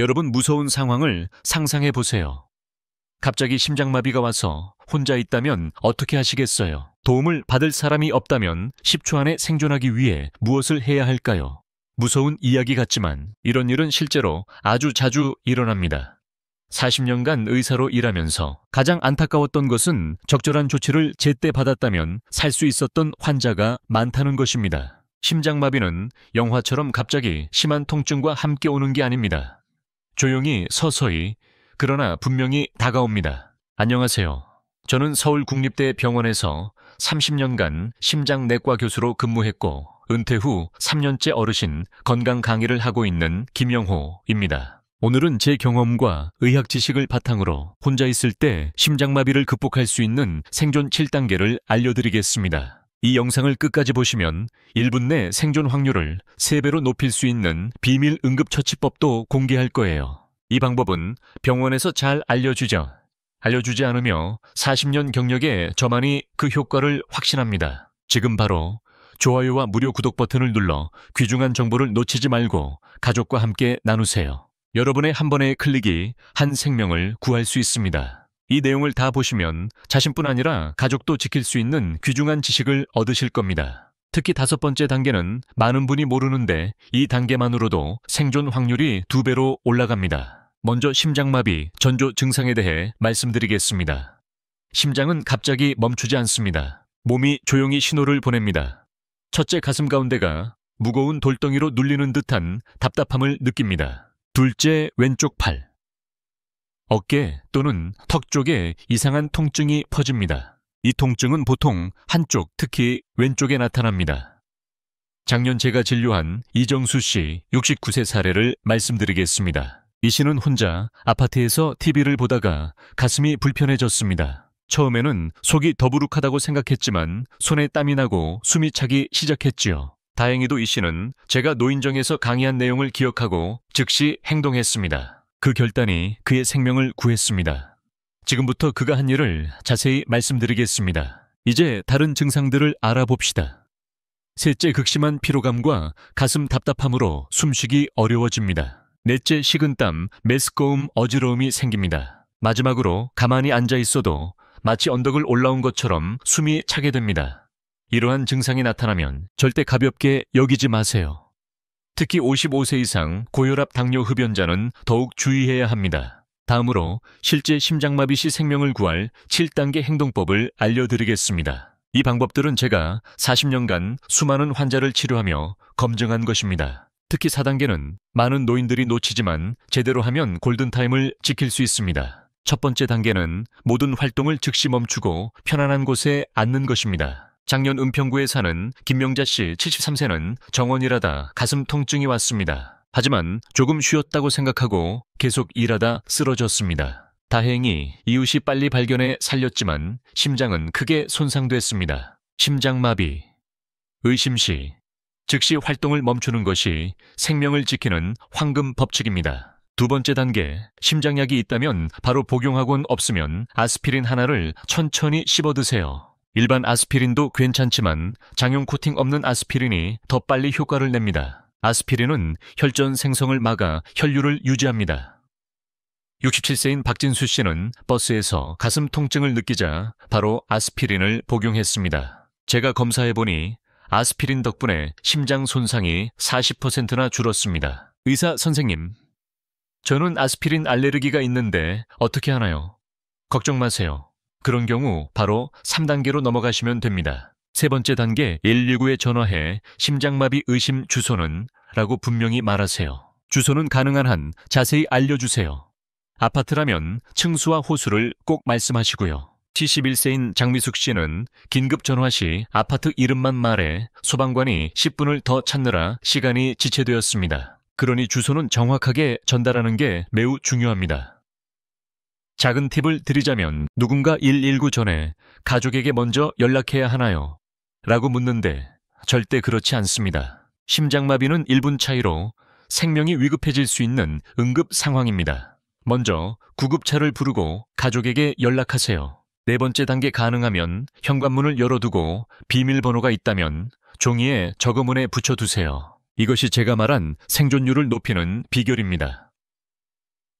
여러분 무서운 상황을 상상해 보세요. 갑자기 심장마비가 와서 혼자 있다면 어떻게 하시겠어요? 도움을 받을 사람이 없다면 10초 안에 생존하기 위해 무엇을 해야 할까요? 무서운 이야기 같지만 이런 일은 실제로 아주 자주 일어납니다. 40년간 의사로 일하면서 가장 안타까웠던 것은 적절한 조치를 제때 받았다면 살 수 있었던 환자가 많다는 것입니다. 심장마비는 영화처럼 갑자기 심한 통증과 함께 오는 게 아닙니다. 조용히 서서히 그러나 분명히 다가옵니다. 안녕하세요. 저는 서울국립대병원에서 30년간 심장내과 교수로 근무했고 은퇴 후 3년째 어르신 건강 강의를 하고 있는 김영호입니다. 오늘은 제 경험과 의학 지식을 바탕으로 혼자 있을 때 심장마비를 극복할 수 있는 생존 7단계를 알려드리겠습니다. 이 영상을 끝까지 보시면 1분 내 생존 확률을 3배로 높일 수 있는 비밀 응급처치법도 공개할 거예요. 이 방법은 병원에서 잘 알려주지 않으며 40년 경력의 저만이 그 효과를 확신합니다. 지금 바로 좋아요와 무료 구독 버튼을 눌러 귀중한 정보를 놓치지 말고 가족과 함께 나누세요. 여러분의 한 번의 클릭이 한 생명을 구할 수 있습니다. 이 내용을 다 보시면 자신뿐 아니라 가족도 지킬 수 있는 귀중한 지식을 얻으실 겁니다. 특히 5번째 단계는 많은 분이 모르는데 이 단계만으로도 생존 확률이 2배로 올라갑니다. 먼저 심장마비 전조 증상에 대해 말씀드리겠습니다. 심장은 갑자기 멈추지 않습니다. 몸이 조용히 신호를 보냅니다. 첫째, 가슴 가운데가 무거운 돌덩이로 눌리는 듯한 답답함을 느낍니다. 둘째, 왼쪽 팔, 어깨 또는 턱 쪽에 이상한 통증이 퍼집니다. 이 통증은 보통 한쪽, 특히 왼쪽에 나타납니다. 작년 제가 진료한 이정수 씨 69세 사례를 말씀드리겠습니다. 이 씨는 혼자 아파트에서 TV를 보다가 가슴이 불편해졌습니다. 처음에는 속이 더부룩하다고 생각했지만 손에 땀이 나고 숨이 차기 시작했지요. 다행히도 이 씨는 제가 노인정에서 강의한 내용을 기억하고 즉시 행동했습니다. 그 결단이 그의 생명을 구했습니다. 지금부터 그가 한 일을 자세히 말씀드리겠습니다. 이제 다른 증상들을 알아봅시다. 셋째, 극심한 피로감과 가슴 답답함으로 숨쉬기 어려워집니다. 넷째, 식은땀, 메스꺼움, 어지러움이 생깁니다. 마지막으로 가만히 앉아 있어도 마치 언덕을 올라온 것처럼 숨이 차게 됩니다. 이러한 증상이 나타나면 절대 가볍게 여기지 마세요. 특히 55세 이상 고혈압 당뇨 흡연자는 더욱 주의해야 합니다. 다음으로 실제 심장마비 시 생명을 구할 7단계 행동법을 알려드리겠습니다. 이 방법들은 제가 40년간 수많은 환자를 치료하며 검증한 것입니다. 특히 4단계는 많은 노인들이 놓치지만 제대로 하면 골든타임을 지킬 수 있습니다. 첫 번째 단계는 모든 활동을 즉시 멈추고 편안한 곳에 앉는 것입니다. 작년 은평구에 사는 김명자 씨 73세는 정원일하다 가슴 통증이 왔습니다. 하지만 조금 쉬었다고 생각하고 계속 일하다 쓰러졌습니다. 다행히 이웃이 빨리 발견해 살렸지만 심장은 크게 손상됐습니다. 심장마비, 의심 시 즉시 활동을 멈추는 것이 생명을 지키는 황금 법칙입니다. 두 번째 단계, 심장약이 있다면 바로 복용하곤 없으면 아스피린 하나를 천천히 씹어 드세요. 일반 아스피린도 괜찮지만 장용 코팅 없는 아스피린이 더 빨리 효과를 냅니다. 아스피린은 혈전 생성을 막아 혈류를 유지합니다. 67세인 박진수 씨는 버스에서 가슴 통증을 느끼자 바로 아스피린을 복용했습니다. 제가 검사해보니 아스피린 덕분에 심장 손상이 40%나 줄었습니다. 의사 선생님, 저는 아스피린 알레르기가 있는데 어떻게 하나요? 걱정 마세요. 그런 경우 바로 3단계로 넘어가시면 됩니다. 세 번째 단계 119에 전화해 심장마비 의심 주소는 라고 분명히 말하세요. 주소는 가능한 한 자세히 알려주세요. 아파트라면 층수와 호수를 꼭 말씀하시고요. 71세인 장미숙 씨는 긴급 전화 시 아파트 이름만 말해 소방관이 10분을 더 찾느라 시간이 지체되었습니다. 그러니 주소는 정확하게 전달하는 게 매우 중요합니다. 작은 팁을 드리자면 누군가 119 전에 가족에게 먼저 연락해야 하나요? 라고 묻는데 절대 그렇지 않습니다. 심장마비는 1분 차이로 생명이 위급해질 수 있는 응급 상황입니다. 먼저 구급차를 부르고 가족에게 연락하세요. 네 번째 단계 가능하면 현관문을 열어두고 비밀번호가 있다면 종이에 저금문에 붙여두세요. 이것이 제가 말한 생존율을 높이는 비결입니다.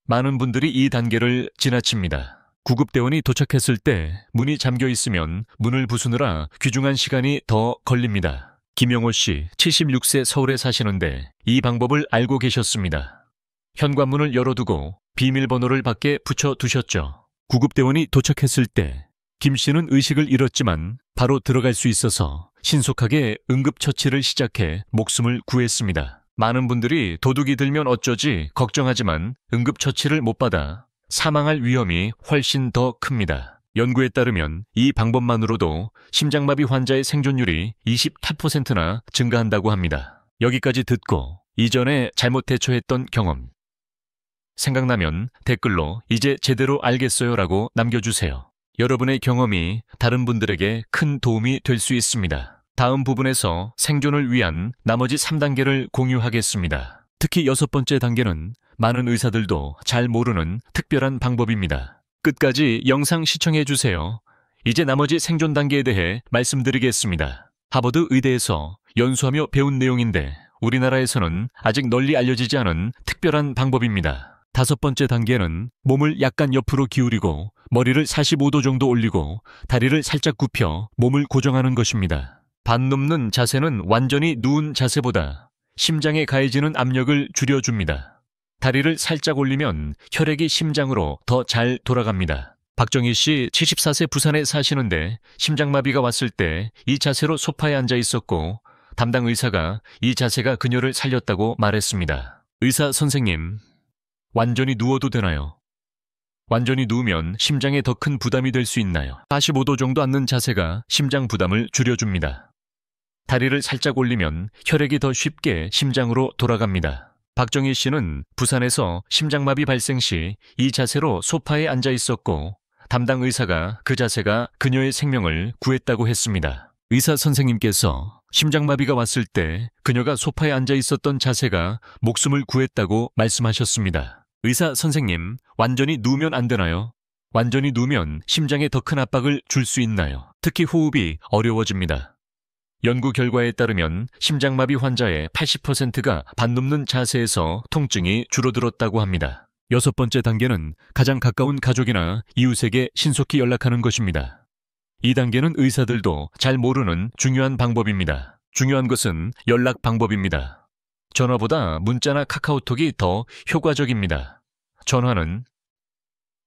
많은 분들이 이 단계를 지나칩니다. 구급대원이 도착했을 때 문이 잠겨 있으면 문을 부수느라 귀중한 시간이 더 걸립니다. 김영호 씨, 76세 서울에 사시는데 이 방법을 알고 계셨습니다. 현관문을 열어두고 비밀번호를 밖에 붙여두셨죠. 구급대원이 도착했을 때 김 씨는 의식을 잃었지만 바로 들어갈 수 있어서 신속하게 응급처치를 시작해 목숨을 구했습니다. 많은 분들이 도둑이 들면 어쩌지 걱정하지만 응급처치를 못 받아 사망할 위험이 훨씬 더 큽니다. 연구에 따르면 이 방법만으로도 심장마비 환자의 생존율이 28%나 증가한다고 합니다. 여기까지 듣고 이전에 잘못 대처했던 경험 생각나면 댓글로 이제 제대로 알겠어요라고 남겨주세요. 여러분의 경험이 다른 분들에게 큰 도움이 될 수 있습니다. 다음 부분에서 생존을 위한 나머지 3단계를 공유하겠습니다. 특히 6번째 단계는 많은 의사들도 잘 모르는 특별한 방법입니다. 끝까지 영상 시청해주세요. 이제 나머지 생존 단계에 대해 말씀드리겠습니다. 하버드 의대에서 연수하며 배운 내용인데 우리나라에서는 아직 널리 알려지지 않은 특별한 방법입니다. 5번째 단계는 몸을 약간 옆으로 기울이고 머리를 45도 정도 올리고 다리를 살짝 굽혀 몸을 고정하는 것입니다. 반 눕는 자세는 완전히 누운 자세보다 심장에 가해지는 압력을 줄여줍니다. 다리를 살짝 올리면 혈액이 심장으로 더 잘 돌아갑니다. 박정희 씨 74세 부산에 사시는데 심장마비가 왔을 때 이 자세로 소파에 앉아 있었고 담당 의사가 이 자세가 그녀를 살렸다고 말했습니다. 의사 선생님, 완전히 누워도 되나요? 완전히 누우면 심장에 더 큰 부담이 될 수 있나요? 45도 정도 앉는 자세가 심장 부담을 줄여줍니다. 다리를 살짝 올리면 혈액이 더 쉽게 심장으로 돌아갑니다. 박정희 씨는 부산에서 심장마비 발생 시 이 자세로 소파에 앉아 있었고 담당 의사가 그 자세가 그녀의 생명을 구했다고 했습니다. 의사 선생님께서 심장마비가 왔을 때 그녀가 소파에 앉아 있었던 자세가 목숨을 구했다고 말씀하셨습니다. 의사 선생님, 완전히 누우면 안 되나요? 완전히 누우면 심장에 더 큰 압박을 줄 수 있나요? 특히 호흡이 어려워집니다. 연구 결과에 따르면 심장마비 환자의 80%가 반눕는 자세에서 통증이 줄어들었다고 합니다. 6번째 단계는 가장 가까운 가족이나 이웃에게 신속히 연락하는 것입니다. 이 단계는 의사들도 잘 모르는 중요한 방법입니다. 중요한 것은 연락 방법입니다. 전화보다 문자나 카카오톡이 더 효과적입니다. 전화는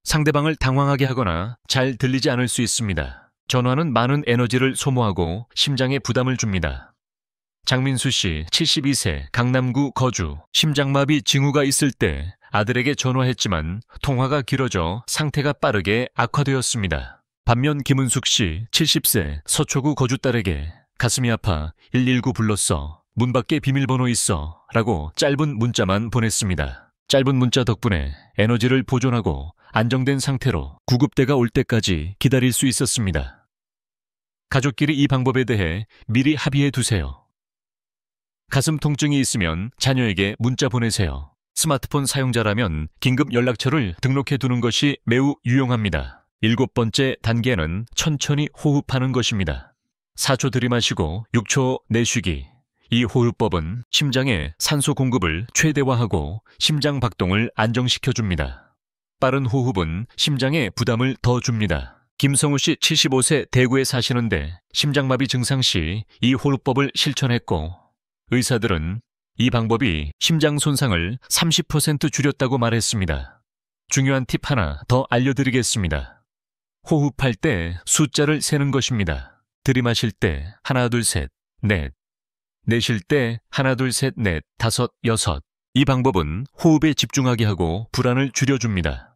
상대방을 당황하게 하거나 잘 들리지 않을 수 있습니다. 전화는 많은 에너지를 소모하고 심장에 부담을 줍니다. 장민수 씨, 72세, 강남구 거주, 심장마비 징후가 있을 때 아들에게 전화했지만 통화가 길어져 상태가 빠르게 악화되었습니다. 반면 김은숙 씨, 70세, 서초구 거주 딸에게 가슴이 아파 119 불렀어. 문 밖에 비밀번호 있어 라고 짧은 문자만 보냈습니다. 짧은 문자 덕분에 에너지를 보존하고 안정된 상태로 구급대가 올 때까지 기다릴 수 있었습니다. 가족끼리 이 방법에 대해 미리 합의해 두세요. 가슴 통증이 있으면 자녀에게 문자 보내세요. 스마트폰 사용자라면 긴급 연락처를 등록해 두는 것이 매우 유용합니다. 7번째 단계는 천천히 호흡하는 것입니다. 4초 들이마시고 6초 내쉬기. 이 호흡법은 심장에 산소 공급을 최대화하고 심장 박동을 안정시켜줍니다. 빠른 호흡은 심장에 부담을 더 줍니다. 김성우 씨 75세 대구에 사시는데 심장마비 증상 시 이 호흡법을 실천했고 의사들은 이 방법이 심장 손상을 30% 줄였다고 말했습니다. 중요한 팁 하나 더 알려드리겠습니다. 호흡할 때 숫자를 세는 것입니다. 들이마실 때 하나, 둘, 셋, 넷. 내쉴 때 하나, 둘, 셋, 넷, 다섯, 여섯. 이 방법은 호흡에 집중하게 하고 불안을 줄여줍니다.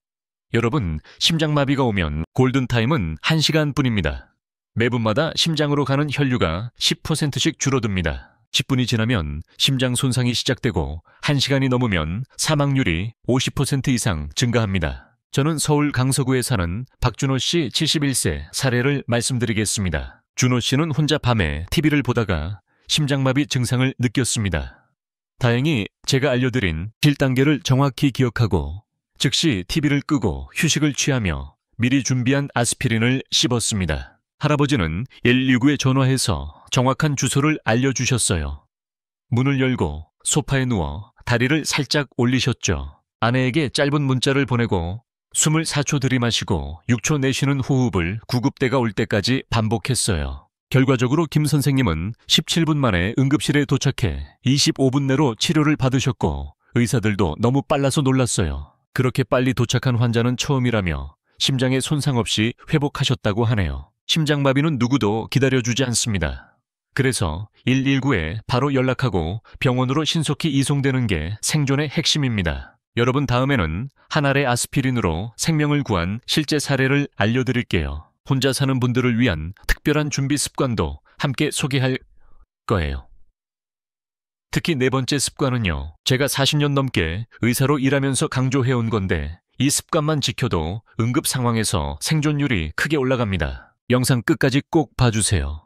여러분, 심장마비가 오면 골든타임은 1시간뿐입니다. 매분마다 심장으로 가는 혈류가 10%씩 줄어듭니다. 10분이 지나면 심장 손상이 시작되고 1시간이 넘으면 사망률이 50% 이상 증가합니다. 저는 서울 강서구에 사는 박준호 씨 71세 사례를 말씀드리겠습니다. 준호 씨는 혼자 밤에 TV를 보다가 심장마비 증상을 느꼈습니다. 다행히 제가 알려드린 7단계를 정확히 기억하고 즉시 TV를 끄고 휴식을 취하며 미리 준비한 아스피린을 씹었습니다. 할아버지는 119에 전화해서 정확한 주소를 알려주셨어요. 문을 열고 소파에 누워 다리를 살짝 올리셨죠. 아내에게 짧은 문자를 보내고 24초 들이마시고 6초 내쉬는 호흡을 구급대가 올 때까지 반복했어요. 결과적으로 김 선생님은 17분 만에 응급실에 도착해 25분 내로 치료를 받으셨고 의사들도 너무 빨라서 놀랐어요. 그렇게 빨리 도착한 환자는 처음이라며 심장에 손상 없이 회복하셨다고 하네요. 심장마비는 누구도 기다려주지 않습니다. 그래서 119에 바로 연락하고 병원으로 신속히 이송되는 게 생존의 핵심입니다. 여러분, 다음에는 한 알의 아스피린으로 생명을 구한 실제 사례를 알려드릴게요. 혼자 사는 분들을 위한 특별한 준비 습관도 함께 소개할 거예요. 특히 네 번째 습관은요, 제가 40년 넘게 의사로 일하면서 강조해온 건데 이 습관만 지켜도 응급 상황에서 생존율이 크게 올라갑니다. 영상 끝까지 꼭 봐주세요.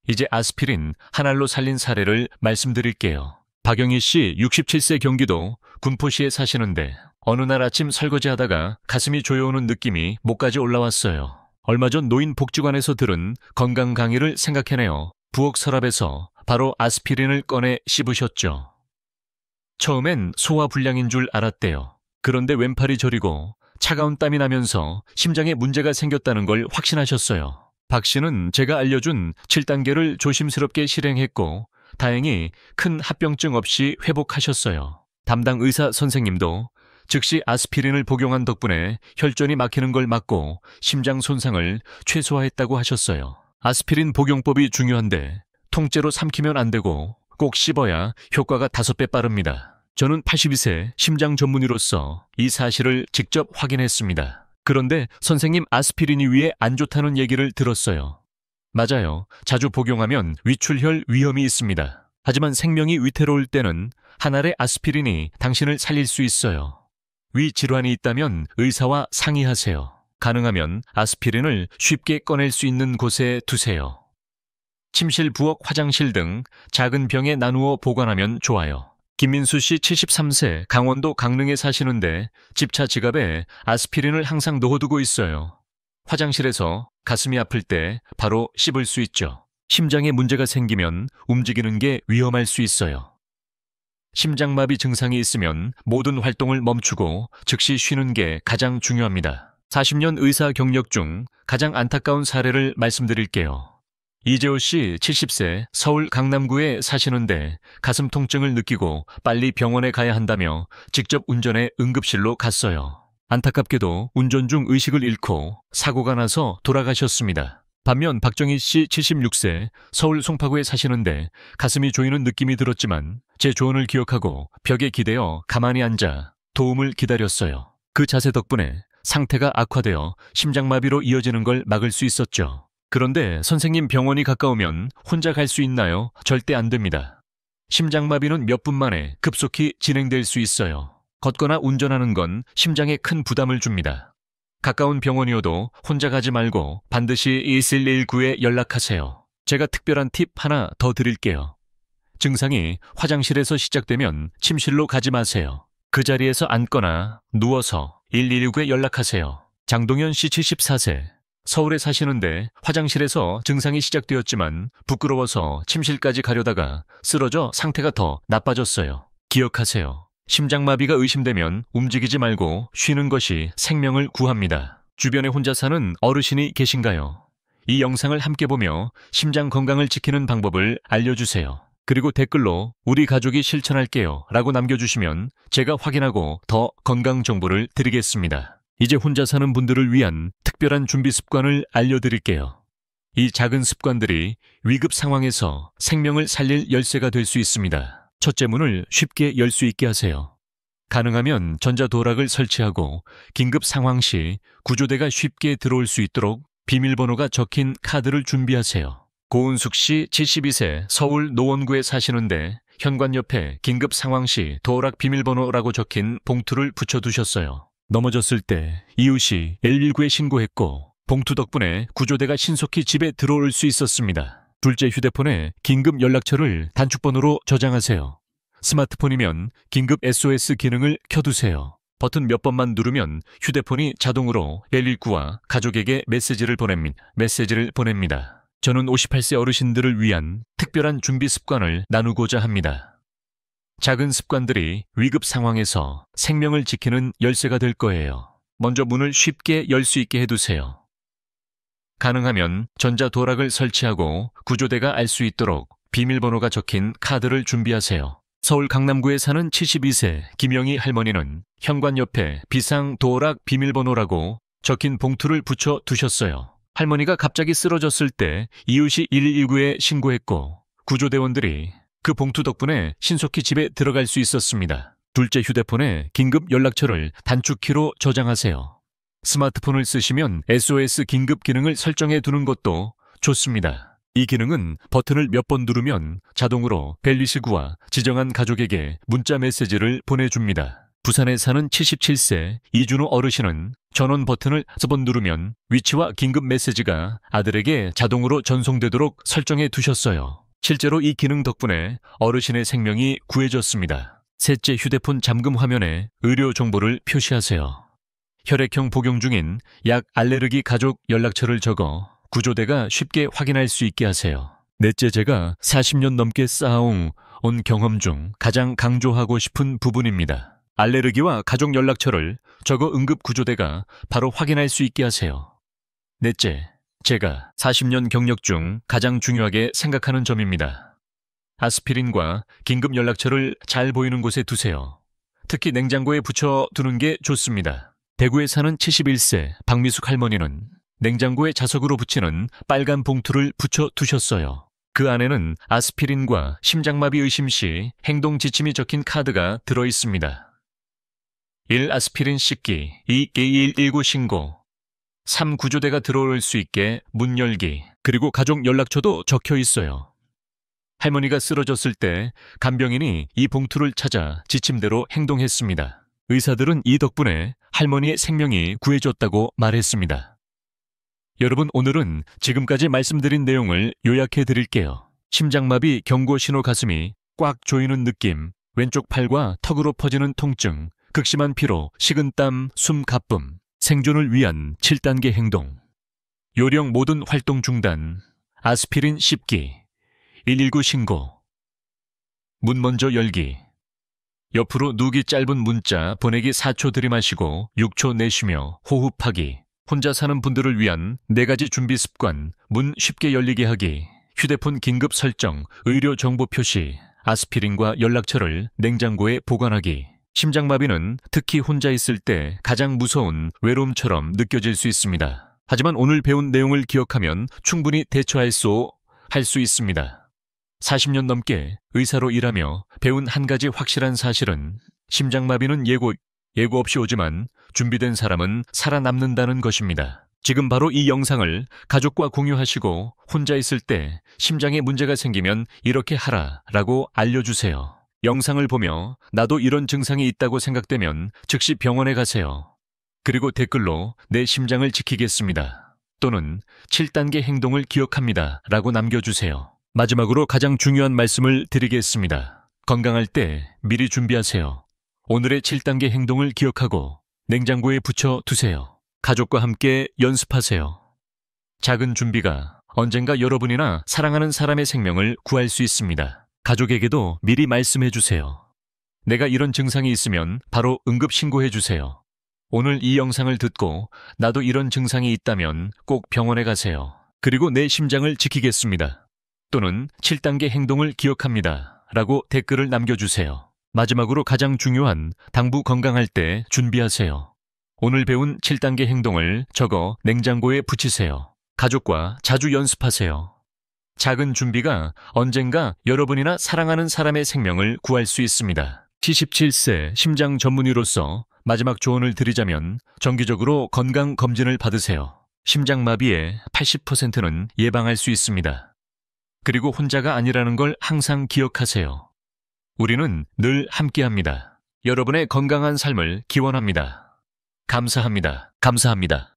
이제 아스피린 한 알로 살린 사례를 말씀드릴게요. 박영희 씨 67세 경기도 군포시에 사시는데 어느 날 아침 설거지하다가 가슴이 조여오는 느낌이 목까지 올라왔어요. 얼마 전 노인복지관에서 들은 건강 강의를 생각해내어 부엌 서랍에서 바로 아스피린을 꺼내 씹으셨죠. 처음엔 소화불량인 줄 알았대요. 그런데 왼팔이 저리고 차가운 땀이 나면서 심장에 문제가 생겼다는 걸 확신하셨어요. 박 씨는 제가 알려준 7단계를 조심스럽게 실행했고 다행히 큰 합병증 없이 회복하셨어요. 담당 의사 선생님도 즉시 아스피린을 복용한 덕분에 혈전이 막히는 걸 막고 심장 손상을 최소화했다고 하셨어요. 아스피린 복용법이 중요한데 통째로 삼키면 안 되고 꼭 씹어야 효과가 5배 빠릅니다. 저는 82세 심장 전문의로서 이 사실을 직접 확인했습니다. 그런데 선생님, 아스피린이 위에 안 좋다는 얘기를 들었어요. 맞아요. 자주 복용하면 위출혈 위험이 있습니다. 하지만 생명이 위태로울 때는 한 알의 아스피린이 당신을 살릴 수 있어요. 위 질환이 있다면 의사와 상의하세요. 가능하면 아스피린을 쉽게 꺼낼 수 있는 곳에 두세요. 침실, 부엌, 화장실 등 작은 병에 나누어 보관하면 좋아요. 김민수 씨 73세 강원도 강릉에 사시는데 집차 지갑에 아스피린을 항상 넣어두고 있어요. 화장실에서 가슴이 아플 때 바로 씹을 수 있죠. 심장에 문제가 생기면 움직이는 게 위험할 수 있어요. 심장마비 증상이 있으면 모든 활동을 멈추고 즉시 쉬는 게 가장 중요합니다. 40년 의사 경력 중 가장 안타까운 사례를 말씀드릴게요. 이재호 씨 70세 서울 강남구에 사시는데 가슴 통증을 느끼고 빨리 병원에 가야 한다며 직접 운전해 응급실로 갔어요. 안타깝게도 운전 중 의식을 잃고 사고가 나서 돌아가셨습니다. 반면 박정희 씨 76세 서울 송파구에 사시는데 가슴이 조이는 느낌이 들었지만 제 조언을 기억하고 벽에 기대어 가만히 앉아 도움을 기다렸어요. 그 자세 덕분에 상태가 악화되어 심장마비로 이어지는 걸 막을 수 있었죠. 그런데 선생님, 병원이 가까우면 혼자 갈 수 있나요? 절대 안 됩니다. 심장마비는 몇 분 만에 급속히 진행될 수 있어요. 걷거나 운전하는 건 심장에 큰 부담을 줍니다. 가까운 병원이어도 혼자 가지 말고 반드시 119에 연락하세요. 제가 특별한 팁 하나 더 드릴게요. 증상이 화장실에서 시작되면 침실로 가지 마세요. 그 자리에서 앉거나 누워서 119에 연락하세요. 장동현 씨 74세 서울에 사시는데 화장실에서 증상이 시작되었지만 부끄러워서 침실까지 가려다가 쓰러져 상태가 더 나빠졌어요. 기억하세요. 심장마비가 의심되면 움직이지 말고 쉬는 것이 생명을 구합니다. 주변에 혼자 사는 어르신이 계신가요? 이 영상을 함께 보며 심장 건강을 지키는 방법을 알려주세요. 그리고 댓글로 "우리 가족이 실천할게요" 라고 남겨주시면 제가 확인하고 더 건강 정보를 드리겠습니다. 이제 혼자 사는 분들을 위한 특별한 준비 습관을 알려드릴게요. 이 작은 습관들이 위급 상황에서 생명을 살릴 열쇠가 될 수 있습니다. 첫째, 문을 쉽게 열 수 있게 하세요. 가능하면 전자도락을 설치하고 긴급 상황 시 구조대가 쉽게 들어올 수 있도록 비밀번호가 적힌 카드를 준비하세요. 고은숙 씨 72세 서울 노원구에 사시는데 현관 옆에 긴급 상황 시 도락 비밀번호라고 적힌 봉투를 붙여두셨어요. 넘어졌을 때 이웃이 119에 신고했고 봉투 덕분에 구조대가 신속히 집에 들어올 수 있었습니다. 둘째, 휴대폰에 긴급 연락처를 단축번호로 저장하세요. 스마트폰이면 긴급 SOS 기능을 켜두세요. 버튼 몇 번만 누르면 휴대폰이 자동으로 119와 가족에게 메시지를 보냅니다. 저는 58세 어르신들을 위한 특별한 준비 습관을 나누고자 합니다. 작은 습관들이 위급 상황에서 생명을 지키는 열쇠가 될 거예요. 먼저 문을 쉽게 열 수 있게 해두세요. 가능하면 전자도락을 설치하고 구조대가 알 수 있도록 비밀번호가 적힌 카드를 준비하세요. 서울 강남구에 사는 72세 김영희 할머니는 현관 옆에 비상도락 비밀번호라고 적힌 봉투를 붙여 두셨어요. 할머니가 갑자기 쓰러졌을 때 이웃이 119에 신고했고 구조대원들이 그 봉투 덕분에 신속히 집에 들어갈 수 있었습니다. 둘째 휴대폰에 긴급 연락처를 단축키로 저장하세요. 스마트폰을 쓰시면 SOS 긴급 기능을 설정해 두는 것도 좋습니다. 이 기능은 버튼을 몇 번 누르면 자동으로 벨리시구와 지정한 가족에게 문자 메시지를 보내줍니다. 부산에 사는 77세 이준호 어르신은 전원 버튼을 5번 누르면 위치와 긴급 메시지가 아들에게 자동으로 전송되도록 설정해 두셨어요. 실제로 이 기능 덕분에 어르신의 생명이 구해졌습니다. 셋째 휴대폰 잠금 화면에 의료 정보를 표시하세요. 혈액형 복용 중인 약 알레르기 가족 연락처를 적어 구조대가 쉽게 확인할 수 있게 하세요. 넷째, 제가 40년 넘게 쌓아온 경험 중 가장 강조하고 싶은 부분입니다. 알레르기와 가족 연락처를 적어 응급 구조대가 바로 확인할 수 있게 하세요. 넷째, 제가 40년 경력 중 가장 중요하게 생각하는 점입니다. 아스피린과 긴급 연락처를 잘 보이는 곳에 두세요. 특히 냉장고에 붙여 두는 게 좋습니다. 대구에 사는 71세 박미숙 할머니는 냉장고에 자석으로 붙이는 빨간 봉투를 붙여 두셨어요. 그 안에는 아스피린과 심장마비 의심 시 행동 지침이 적힌 카드가 들어 있습니다. 1. 아스피린 씻기, 2. 119 신고, 3. 구조대가 들어올 수 있게 문 열기, 그리고 가족 연락처도 적혀 있어요. 할머니가 쓰러졌을 때 간병인이 이 봉투를 찾아 지침대로 행동했습니다. 의사들은 이 덕분에 할머니의 생명이 구해졌다고 말했습니다. 여러분, 오늘은 지금까지 말씀드린 내용을 요약해 드릴게요. 심장마비 경고 신호, 가슴이 꽉 조이는 느낌, 왼쪽 팔과 턱으로 퍼지는 통증, 극심한 피로, 식은땀, 숨 가쁨, 생존을 위한 7단계 행동, 요령 모든 활동 중단, 아스피린 씹기, 119 신고, 문 먼저 열기, 옆으로 누기 짧은 문자 보내기 4초 들이마시고 6초 내쉬며 호흡하기, 혼자 사는 분들을 위한 4가지 준비 습관, 문 쉽게 열리게 하기, 휴대폰 긴급 설정, 의료 정보 표시, 아스피린과 연락처를 냉장고에 보관하기. 심장마비는 특히 혼자 있을 때 가장 무서운 외로움처럼 느껴질 수 있습니다. 하지만 오늘 배운 내용을 기억하면 충분히 대처할 수 있습니다. 40년 넘게 의사로 일하며 배운 한 가지 확실한 사실은 심장마비는 예고 없이 오지만 준비된 사람은 살아남는다는 것입니다. 지금 바로 이 영상을 가족과 공유하시고 혼자 있을 때 심장에 문제가 생기면 이렇게 하라라고 알려주세요. 영상을 보며 나도 이런 증상이 있다고 생각되면 즉시 병원에 가세요. 그리고 댓글로 내 심장을 지키겠습니다. 또는 7단계 행동을 기억합니다 라고 남겨주세요. 마지막으로 가장 중요한 말씀을 드리겠습니다. 건강할 때 미리 준비하세요. 오늘의 7단계 행동을 기억하고 냉장고에 붙여 두세요. 가족과 함께 연습하세요. 작은 준비가 언젠가 여러분이나 사랑하는 사람의 생명을 구할 수 있습니다. 가족에게도 미리 말씀해 주세요. 내가 이런 증상이 있으면 바로 응급 신고해 주세요. 오늘 이 영상을 듣고 나도 이런 증상이 있다면 꼭 병원에 가세요. 그리고 내 심장을 지키겠습니다. 또는 7단계 행동을 기억합니다 라고 댓글을 남겨주세요. 마지막으로 가장 중요한 당부, 건강할 때 준비하세요. 오늘 배운 7단계 행동을 적어 냉장고에 붙이세요. 가족과 자주 연습하세요. 작은 준비가 언젠가 여러분이나 사랑하는 사람의 생명을 구할 수 있습니다. 77세 심장 전문의로서 마지막 조언을 드리자면 정기적으로 건강검진을 받으세요. 심장마비의 80%는 예방할 수 있습니다. 그리고 혼자가 아니라는 걸 항상 기억하세요. 우리는 늘 함께합니다. 여러분의 건강한 삶을 기원합니다. 감사합니다. 감사합니다.